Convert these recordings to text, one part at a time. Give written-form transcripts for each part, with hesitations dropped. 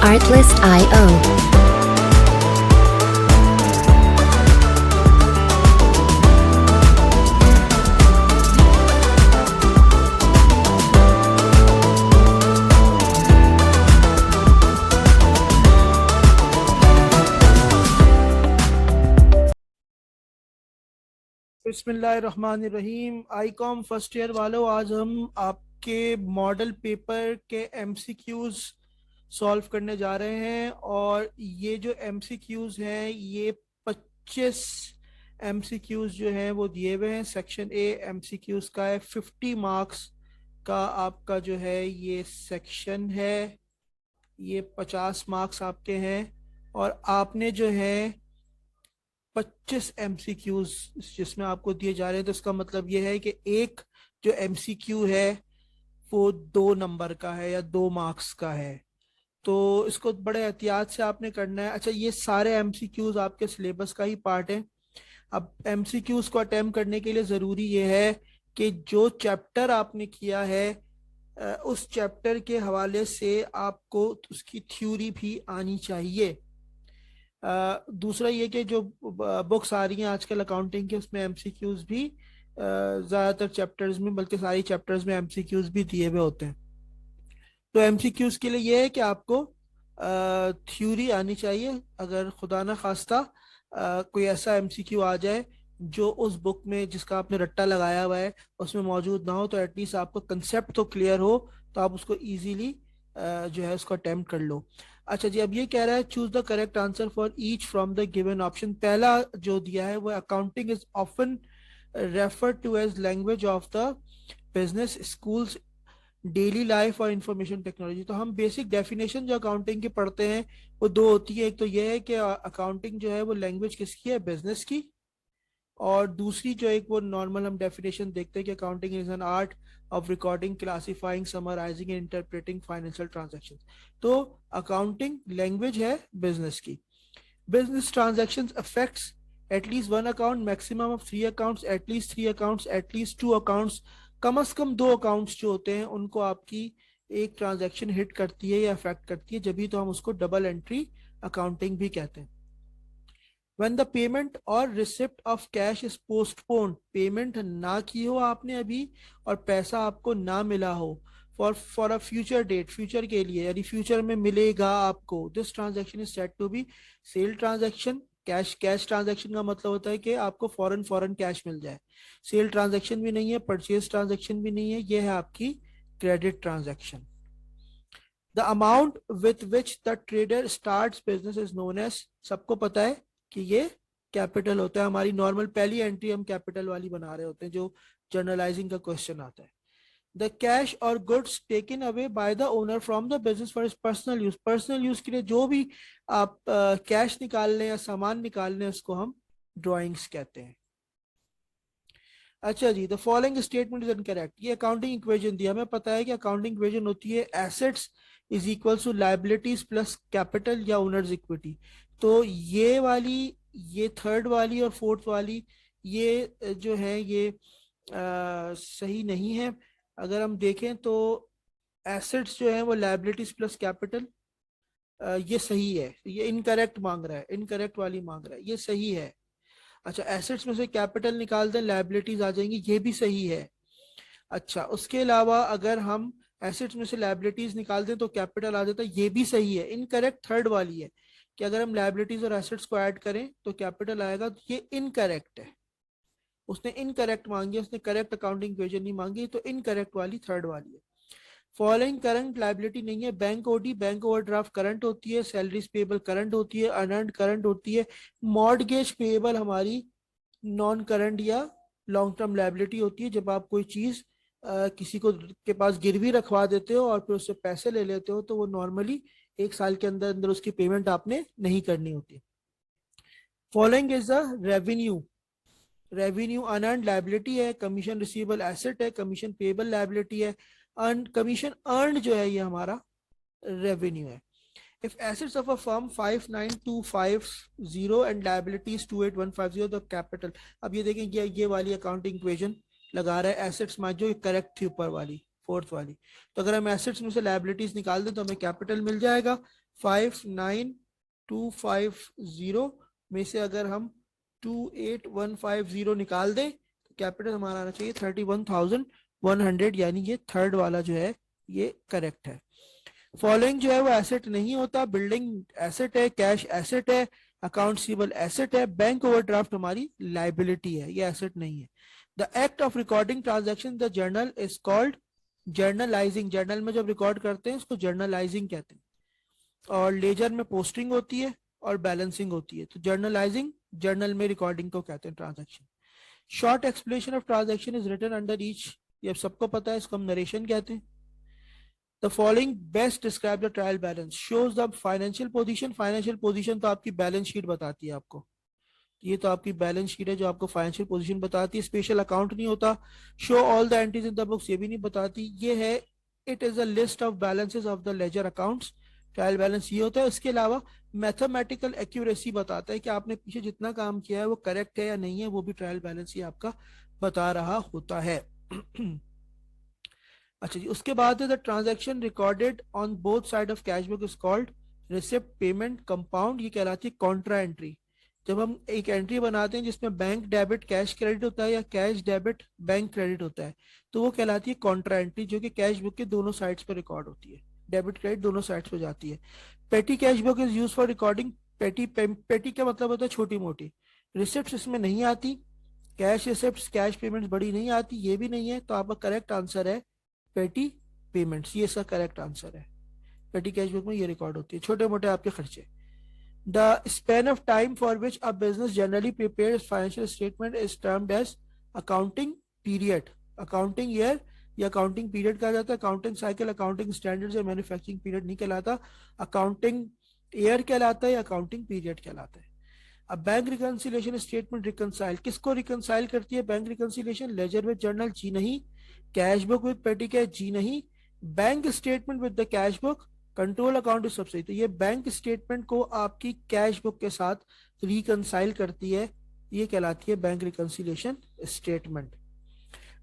Artlist.io. बिस्मिल्लाहिर्रहमानिर्रहीम। Icom first year वालों, आज हम आपके मॉडल पेपर के एमसीक्यूज सॉल्व करने जा रहे हैं। और ये जो एमसीक्यूज हैं ये 25 एमसीक्यूज जो हैं वो दिए हुए हैं। सेक्शन ए एमसीक्यूज का है, 50 मार्क्स का आपका जो है ये सेक्शन है। ये 50 मार्क्स आपके हैं और आपने जो है 25 एमसीक्यूज जिसमें आपको दिए जा रहे हैं। तो इसका मतलब ये है कि एक जो एमसीक्यू है वो 2 नंबर का है या 2 मार्क्स का है। तो इसको बड़े एहतियात से आपने करना है। अच्छा, ये सारे एमसीक्यूज आपके सिलेबस का ही पार्ट है। अब एमसीक्यूज को अटेम्प्ट करने के लिए ज़रूरी ये है कि जो चैप्टर आपने किया है उस चैप्टर के हवाले से आपको उसकी थ्योरी भी आनी चाहिए। दूसरा ये कि जो बुक्स आ रही हैं आजकल अकाउंटिंग के, उसमें एमसीक्यूज भी ज़्यादातर चैप्टर्स में, बल्कि सारी चैप्टर्स में एमसीक्यूज भी दिए हुए होते हैं। तो एमसीक्यूज के लिए ये है कि आपको थ्योरी आनी चाहिए। अगर खुदा ना खास्ता कोई ऐसा एमसीक्यू आ जाए जो उस बुक में जिसका आपने रट्टा लगाया हुआ है उसमें मौजूद ना हो, तो एटलीस्ट आपको कंसेप्ट तो क्लियर हो, तो आप उसको इजीली जो है उसको अटेम्प्ट कर लो। अच्छा जी, अब ये कह रहा है choose the correct answer for each from the given option. पहला जो दिया है वो accounting is often refer to as language of the business, schools, daily life और इंफॉर्मेशन टेक्नोलॉजी। तो हम बेसिक डेफिनेशन जो अकाउंटिंग की पढ़ते हैं वो दो होती है। एक तो ये है कि अकाउंटिंग जो है वो लैंग्वेज किसकी है, बिजनेस की। और दूसरी जो एक वो नॉर्मल हम डेफिनेशन देखते हैं कि accounting is an art of recording, classifying, summarising and interpreting financial transactions. तो अकाउंटिंग लैंग्वेज है बिजनेस की। Business transactions affects at least one account, maximum of 3 accounts, at least 3 accounts, at least 2 accounts. कम से कम 2 अकाउंट्स जो होते हैं उनको आपकी एक ट्रांजैक्शन हिट करती है या अफेक्ट करती है, जब भी तो हम उसको डबल एंट्री अकाउंटिंग भी कहते हैं। when the payment or receipt of cash is postponed, payment ना की हो आपने अभी और पैसा आपको ना मिला हो for a future date, future के लिए, यानी फ्यूचर में मिलेगा आपको, this transaction is said to be sale transaction. Cash transaction का मतलब होता है कि आपको फॉरन फॉरन कैश मिल जाए। सेल ट्रांजैक्शन भी नहीं है, परचेज ट्रांजैक्शन भी नहीं है, ये है आपकी credit transaction. The amount with which the trader start business is known as, सबको पता है कि ये कैपिटल होता है। हमारी नॉर्मल पहली एंट्री हम कैपिटल वाली बना रहे होते हैं जो जर्नलाइजिंग का क्वेश्चन आता है। द कैश और goods taken away by the owner from the business for personal use, personal use के लिए जो भी आप कैश निकाल लें या सामान निकाल लें उसको हम ड्रॉइंग्स कहते हैं। अच्छा जी, the following statement is incorrect. ये अकाउंटिंग इक्वेशन दिया, हमें पता है कि अकाउंटिंग इक्वेशन होती है assets is equal to liabilities plus capital या ओनर्स इक्विटी। तो ये वाली, ये थर्ड वाली और फोर्थ वाली ये जो है ये सही नहीं है। अगर हम देखें तो एसेट्स जो है वो लाइबिलिटीज प्लस कैपिटल, ये सही है। ये इनकरेक्ट मांग रहा है, इनकरेक्ट वाली मांग रहा है, ये सही है। अच्छा, एसेट्स में से कैपिटल निकाल दें, लाइबिलिटीज आ जाएंगी, ये भी सही है। अच्छा, उसके अलावा अगर हम एसेट्स में से लाइबिलिटीज निकाल दें तो कैपिटल आ जाता है, ये भी सही है। इनकरेक्ट थर्ड वाली है कि अगर हम लाइबिलिटीज और एसेट्स को ऐड करें तो कैपिटल आएगा, तो ये इनकरेक्ट है। उसने इनकरेक्ट मांगी है, उसने करेक्ट अकाउंटिंग इक्वेशन नहीं मांगी, तो इनकरेक्ट वाली थर्ड वाली है। फॉलोइंग करंट लाइबिलिटी नहीं है। Bank OD, bank overdraft current होती है, सैलरीज पेबल करंट होती है, अनअर्न्ड करंट होती है, मॉर्टगेज पेबल हमारी नॉन करंट या लॉन्ग टर्म लाइबिलिटी होती है। जब आप कोई चीज किसी को के पास गिरवी रखवा देते हो और फिर उससे पैसे ले लेते हो तो वो नॉर्मली 1 साल के अंदर अंदर उसकी पेमेंट आपने नहीं करनी होती। Following is the revenue, revenue unearned liability है, कमीशन रिसीवेबल एसेट है, कमीशन पेबल लाइबिलिटी है, अर्न कमीशन अर्नड जो है ये हमारा रेवेन्यू है। If assets of a firm 59250 and liabilities 28150, the capital। अब ये देखें ये वाली अकाउंटिंग इक्वेशन लगा रहा है एसेट्स में जो करेक्ट थी ऊपर वाली फोर्थ वाली। तो अगर हम एसेट्स में से लाइबिलिटीज निकाल दें तो हमें कैपिटल मिल जाएगा। 59,250 में से अगर हम 28,150 निकाल दें तो कैपिटल हमारा आना चाहिए 31,100, यानी ये थर्ड वाला जो है ये करेक्ट है। फॉलोइंग जो है वो एसेट नहीं होता, बिल्डिंग एसेट है, कैश एसेट है, अकाउंट रिसीवेबल एसेट है, बैंक ओवरड्राफ्ट हमारी लाइबिलिटी है, ये एसेट नहीं है। The act of recording transaction the journal is called journalising. Journal में जब रिकॉर्ड करते हैं उसको जर्नलाइजिंग कहते हैं। और लेजर में पोस्टिंग होती है और बैलेंसिंग होती है। तो जर्नलाइजिंग, जर्नल में रिकॉर्डिंग को कहते हैं transaction. Short explanation of transaction is written under each, ये सबको पता है, इसको हम नरेशन कहते हैं। The following best describe the trial balance, shows the financial position। Financial position तो आपकी बैलेंस शीट बताती है आपको, ये तो आपकी बैलेंस शीट है जो आपको फाइनेंशियल पोजीशन बताती है। स्पेशल अकाउंट नहीं होता। Show all the entries in the books, ये भी नहीं बताती। ये है it is a list of balances of the ledger accounts. Trial balance ये होता है। इसके अलावा मैथमेटिकल एक्यूरेसी बताता है कि आपने पीछे जितना काम किया है वो करेक्ट है या नहीं है, वो भी ट्रायल बैलेंस ही आपका बता रहा होता है। अच्छा जी, उसके बाद the transaction recorded on both side of cash book is called receipt, payment, compound, ये कहलाती है कॉन्ट्रा एंट्री। जब हम एक एंट्री बनाते हैं जिसमें बैंक डेबिट कैश क्रेडिट होता है या कैश डेबिट बैंक क्रेडिट होता है, तो वो कहलाती है कॉन्ट्रा एंट्री, जो कि कैश बुक के दोनों साइड्स पर रिकॉर्ड होती है। डेबिट क्रेडिट दोनों साइड्स पर जाती है। पेटी cash book is use for recording पेटी। पेटी का मतलब होता है छोटी मोटी। रिसिप्ट इसमें नहीं आती। कैश रिसिप्ट, कैश पेमेंट्स बड़ी नहीं आती, ये भी नहीं है। तो आपका करेक्ट आंसर है पेटी पेमेंट्स, ये इसका करेक्ट आंसर है। पेटी कैश बुक में ये रिकॉर्ड होती है छोटे मोटे आपके खर्चे। The span of time for which a business generally prepares financial statement is termed as accounting period. Accounting year या अकाउंटिंग पीरियड कहा जाता है। अकाउंटिंग साइकिल, अकाउंटिंग स्टैंडर्ड्स या मैन्युफैक्चरिंग पीरियड नहीं कहलाता। अकाउंटिंग ईयर कहलाता है या अकाउंटिंग पीरियड कहलाता है। अब बैंक रिकंसिलिएशन स्टेटमेंट रिकंसाइल किसको रिकंसाइल करती है? Bank reconciliation ledger with journal, जी नहीं। Cash book with petty cash, जी नहीं। Bank statement with the cash book, control account is सबसे। तो ये बैंक स्टेटमेंट को आपकी कैश बुक के साथ रिकंसाइल करती है, ये कहलाती है bank reconciliation statement.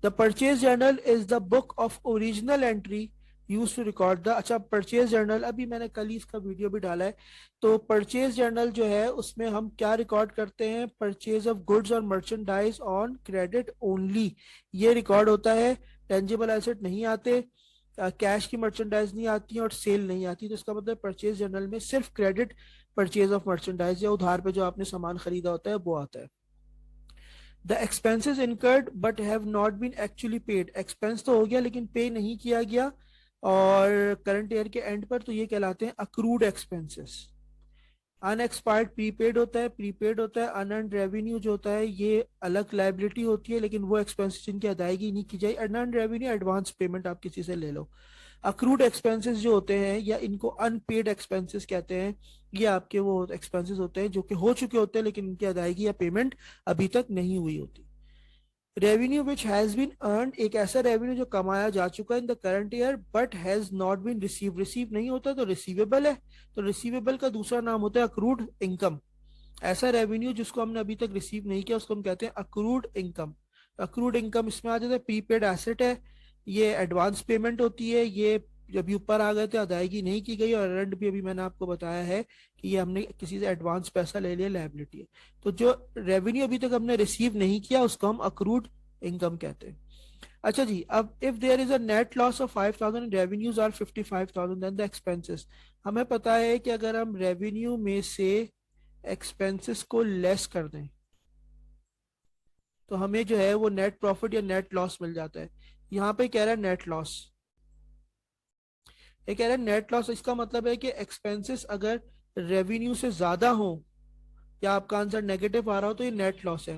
The purchase journal is the book of original entry use to record the. अच्छा, परचेज जर्नल अभी मैंने कल ही इसका वीडियो भी डाला है। तो परचेज जर्नल जो है उसमें हम क्या रिकॉर्ड करते हैं? परचेज ऑफ गुड्स और मर्चेंडाइज ऑन क्रेडिट ओनली, ये रिकॉर्ड होता है। टेंजिबल एसेट नहीं आते, कैश की मर्चेंडाइज नहीं आती है और सेल नहीं आती। तो इसका मतलब परचेज जर्नल में सिर्फ क्रेडिट परचेज ऑफ मर्चेंडाइज या उधार पे जो आपने सामान खरीदा होता है वो आता है। The expenses incurred but have not been actually paid, expense तो हो गया लेकिन पे नहीं किया गया और करंट ईयर के एंड पर, तो ये कहलाते हैं अक्रूड एक्सपेंसेस। अनएक्सपायर्ड प्रीपेड होता है, प्रीपेड होता है। अनअर्न्ड रेवेन्यू जो होता है ये अलग लाइबिलिटी होती है, लेकिन वो एक्सपेंसेस जिनकी अदायगी नहीं की जाए। अनअर्न्ड रेवेन्यू एडवांस पेमेंट आप किसी से ले लो। अक्रूड एक्सपेंसेस जो होते हैं या इनको अनपेड एक्सपेंसेस कहते हैं, ये आपके वो एक्सपेंसेस होते हैं जो कि हो चुके होते हैं लेकिन इनकी अदायगी या पेमेंट अभी तक नहीं हुई होती। Revenue which has been earned, एक ऐसा रेवेन्यू जो कमाया जा चुका है in the current year but has not been receive, receive नहीं होता तो रिसीवेबल है। तो रिसीवेबल का दूसरा नाम होता है अक्रूड इनकम। ऐसा रेवेन्यू जिसको हमने अभी तक रिसीव नहीं किया उसको हम कहते हैं अक्रूड इनकम। अक्रूड इनकम इसमें आ जाता है प्रीपेड एसेट है, ये एडवांस पेमेंट होती है, ये जब ऊपर आ गए थे अदायगी नहीं की गई। और अर्नड भी अभी मैंने आपको बताया है कि ये हमने किसी से एडवांस पैसा ले लिया, लायबिलिटी है। तो जो रेवेन्यू अभी तक हमने रिसीव नहीं किया उसको हम अक्रूड इनकम कहते हैं। अच्छा जी, अब if there is a net loss of 5,000, revenues are 55,000, then the expenses. हमें पता है कि अगर हम रेवेन्यू में से एक्सपेंसेस को लेस कर दें तो हमें जो है वो नेट प्रॉफिट या नेट लॉस मिल जाता है। यहाँ पे कह रहा है नेट लॉस, ये कह रहा है नेट लॉस। इसका मतलब है कि एक्सपेंसेस अगर रेवेन्यू से ज्यादा हो या आपका आंसर नेगेटिव आ रहा हो तो ये नेट लॉस है।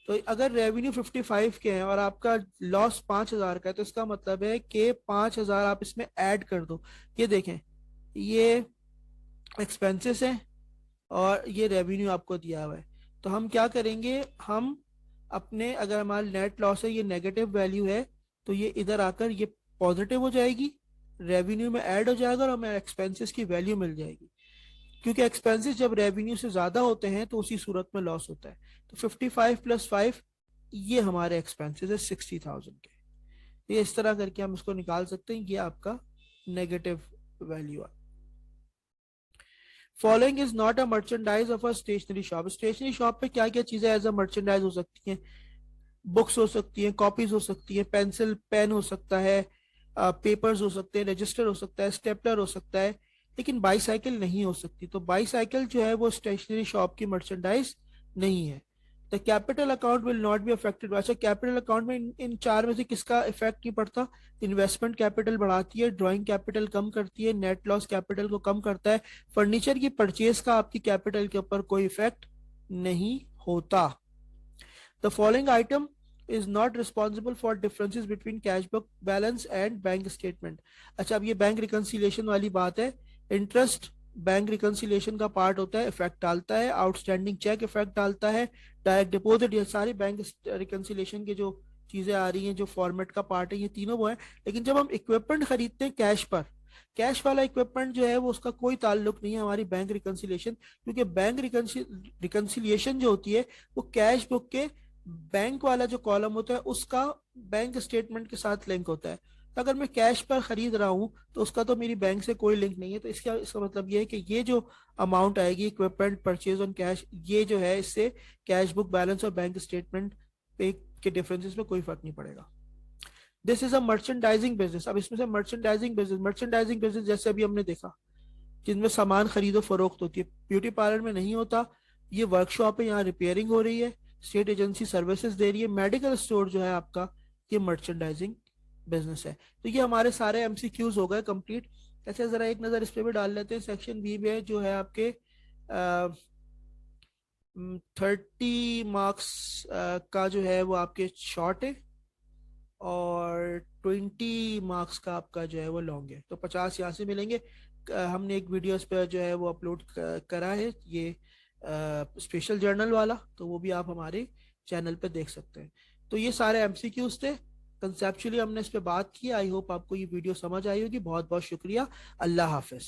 तो अगर रेवेन्यू 55 के हैं और आपका लॉस 5,000 का है तो इसका मतलब है कि 5,000 आप इसमें ऐड कर दो। ये देखें, ये एक्सपेंसेस है और ये रेवेन्यू आपको दिया हुआ है। तो हम क्या करेंगे, हम अपने, अगर हमारा नेट लॉस है ये नेगेटिव वैल्यू है तो ये इधर आकर ये पॉजिटिव हो जाएगी, रेवेन्यू में ऐड हो जाएगा और हमें एक्सपेंसेस की वैल्यू मिल जाएगी। क्योंकि एक्सपेंसेस जब रेवेन्यू से ज्यादा होते हैं तो उसी सूरत में लॉस होता है। तो 55 प्लस 5 ये हमारे एक्सपेंसेस है 60,000 के। ये इस तरह करके हम इसको निकाल सकते हैं, ये आपका नेगेटिव वैल्यू है। Following is not a merchandise of a stationery shop. Stationery shop पे क्या क्या चीजें एज अ मर्चेंडाइज हो सकती हैं? बुक्स हो सकती हैं, कॉपीज हो सकती है, पेंसिल पेन हो सकता है, पेपर्स हो सकते हैं, रजिस्टर हो सकता है, स्टेपलर हो सकता है, लेकिन बाईसाइकिल नहीं हो सकती। तो बाईसाइकिल जो है वो स्टेशनरी शॉप की मर्चेंडाइज नहीं है। The capital account will not be affected. अच्छा, कैपिटल अकाउंट में इन चार में से किसका इफेक्ट नहीं पड़ता? इन्वेस्टमेंट कैपिटल बढ़ाती है, ड्राइंग कैपिटल कम करती है, नेट लॉस कैपिटल को कम करता है, फर्नीचर की परचेज का आपकी कैपिटल के ऊपर कोई इफेक्ट नहीं होता। The following item is not responsible for differences between cash book balance and bank statement. अच्छा, अब ये बैंक रिकंसिलिएशन वाली बात है। इंटरेस्ट बैंक रिकंसिलिएशन का पार्ट होता है, इफेक्ट डालता है, आउटस्टैंडिंग चेक इफेक्ट डालता है, डायरेक्ट डिपॉजिट, ये सारी बैंक रिकंसिलिएशन की जो चीजें आ रही हैं, जो फॉर्मेट का पार्ट है, ये तीनों वो है। लेकिन जब हम इक्विपमेंट खरीदते हैं कैश पर, कैश वाला इक्विपमेंट जो है वो उसका कोई ताल्लुक नहीं है हमारी बैंक रिकंसिलिएशन, क्योंकि बैंक रिकंसिलिएशन जो होती है वो कैश बुक के बैंक वाला जो कॉलम होता है उसका बैंक स्टेटमेंट के साथ लिंक होता है। तो अगर मैं कैश पर खरीद रहा हूं तो उसका तो मेरी बैंक से कोई लिंक नहीं है। तो इसका इसका मतलब ये है कि ये जो अमाउंट आएगी इक्विपमेंट परचेज ऑन कैश, ये जो है इससे कैश बुक बैलेंस और बैंक स्टेटमेंट पे के डिफरेंसेस में कोई फर्क नहीं पड़ेगा। This is a merchandising business. अब इसमें से मर्चेंडाइजिंग बिजनेस जैसे अभी हमने देखा, जिनमें सामान खरीदो फरोख्त होती है, ब्यूटी पार्लर में नहीं होता। ये वर्कशॉप है, यहाँ रिपेयरिंग हो रही है, स्टेट एजेंसी सर्विसेज दे रही है। मेडिकल स्टोर जो है आपका, ये मर्चेंडाइजिंग बिजनेस है। तो ये हमारे सारे एमसीक्यूज हो गए कंप्लीट। ऐसे जरा एक नजर इस पे भी डाल लेते हैं। सेक्शन बी में जो है आपके 30 मार्क्स का जो है वो आपके शॉर्ट है, और 20 मार्क्स का आपका जो है वो लॉन्ग है। तो 50 यहाँ से मिलेंगे। हमने एक वीडियो इस पर जो है वो अपलोड करा है, ये स्पेशल जर्नल वाला, तो वो भी आप हमारे चैनल पे देख सकते हैं। तो ये सारे एमसीक्यूज थे, कंसेप्चुअली हमने इस पे बात की। आई होप आपको ये वीडियो समझ आई होगी। बहुत बहुत शुक्रिया। अल्लाह हाफिज।